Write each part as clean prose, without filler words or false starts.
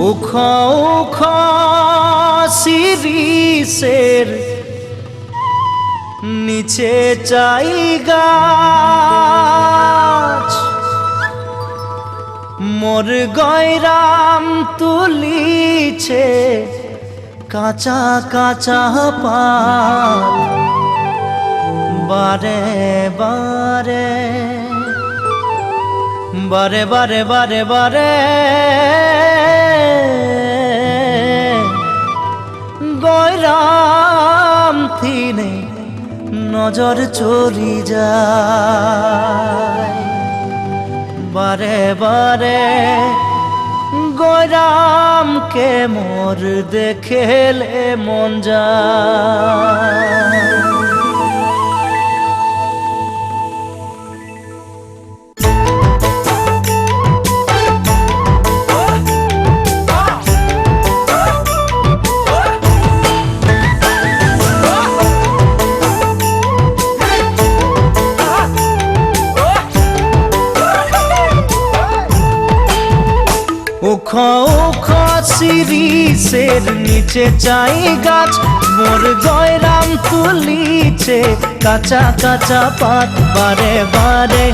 উখ উখ শিরিষের নিচে চাই গাছ, মোর গয়রাম তুলিছে কাঁচা কাঁচা পাত। বারে বারে বারে বারে বারে বারে গয়রাম থিনে নজর চলি যায়। বারে বারে গয়রামকে মোর দেখেলে মন যায়। উখ উখ শিরিষের নিচে চাই গাছ, মোর গয়রাম তুলিছে কাঁচা কাঁচা পাত। বারে বারে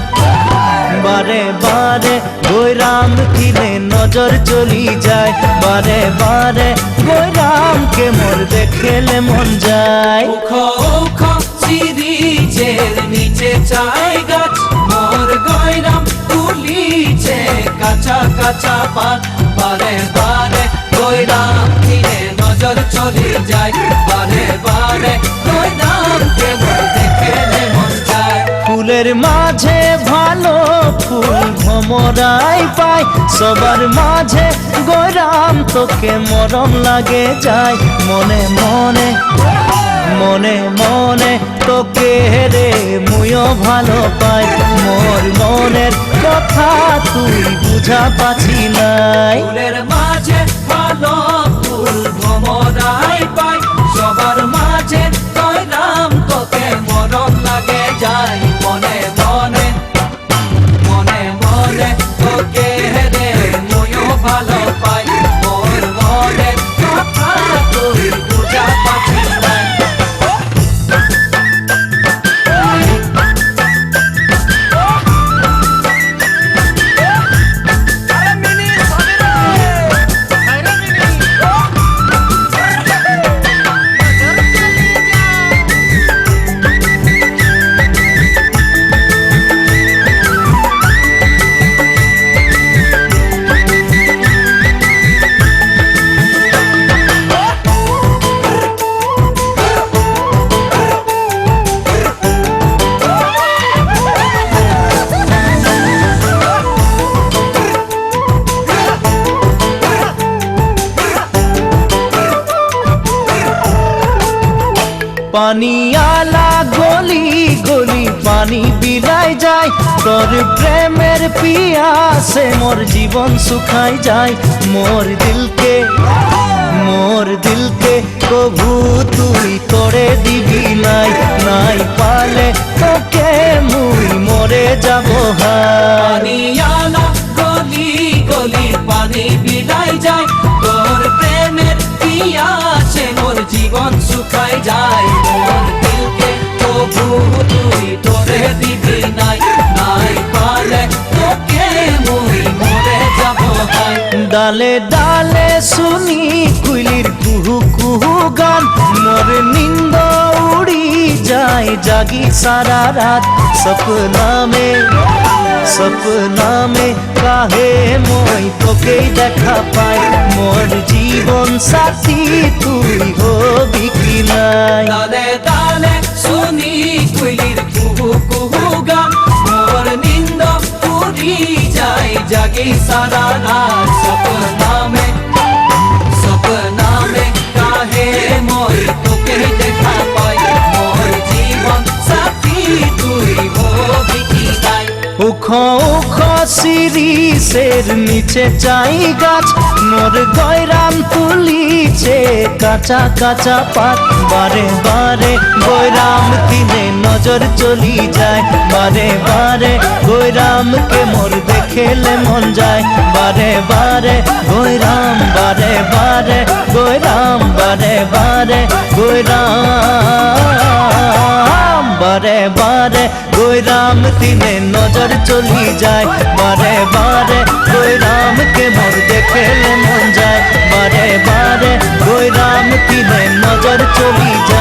বারে বারে গয়রাম কিনে নজর চলি যায়। বারে বারে গয়রামকে মোর দেখেলে মন যায়। উখ উখ শিরিষের নিচে চাই গাছ, মোর গয়রাম তুলিছে কাঁচা কাঁচা পাত। বারে বারে গয়রাম কিনে নজর চলে যায়। বারে বারে গয়রামকে মোর দেখেলে মন যায়। ফুলের মাঝে ভালো ফুল ভমরাই পায়, সবার মাঝে গয়রাম তোকে মরম লাগে যায়। মনে মনে মনে মনে তোকে রে মুইও ভালো পাই, মোর মনের কথা তুই বুঝা পাছি নাই। ফুলের মাঝে ভালো ফুল ভমরাই পাই, সবার মাঝে গয়রাম তোকে মরম লাগে যায়। মনে মনে মনে মনে তোকে রে মুইও ভালো পাই, মোর মনের কথা তুই বুঝা পাছি নাই। পানি আলা গলি গলি পানি বিলায় যায়, তোর প্রেমের পিয়াসে মোর জীবন শুকাই যায়। মোর দিলকে কভু তুই করে দিবি নাই, নাই পালে তোকে মুই মরে যাব হায়। পানি আলা গলি গলি পানি বিলায় যায়, তোর প্রেমের পিয়াসে মোর জীবন শুকাই যায়। মোর দিলকে তবু তুই তোরে দিবি নাই, নাই পালে তোকে মুই মরে যাব হায়। ডালে ডালে শুনি কুইলির কুহু কুহু গান, মোর নিন্দ উড়ি যায় জাগি সারা রাত। সপনা মে কাহে মই তোকে দেখা পাই, মোর জীবন সাথী তুই হবি কি নাই। ডালে ডালে শুনি কুইলির কুহু কুহু গান, মোর নিন্দ উড়ি যায় জাগি সারা রাত। সপনা মে কাহে মই তোকে দেখা পাই, মোর জীবন সাথী তুই হবি কি নাই। উখ উখ শিরিষের নিচে চাই গাছ, মোর গয়রাম তুলিছে কাঁচা কাঁচা পাত। বারে বারে গয়রাম কিনে নজর চলি যায়। বারে বারে গৈরামকে মোর দেখেলে মন যায়। বারে বারে গৈরাম, বারে বারে গৈরাম, বারে বারে গৈরাম, বারে বারে গৈরাম দিনে নজর চলি যায়। বারে বারে গৈরামকে মোর দেখেলে মন যায়। বারে বারে গৈরাম দিনে নজর চলি যায়।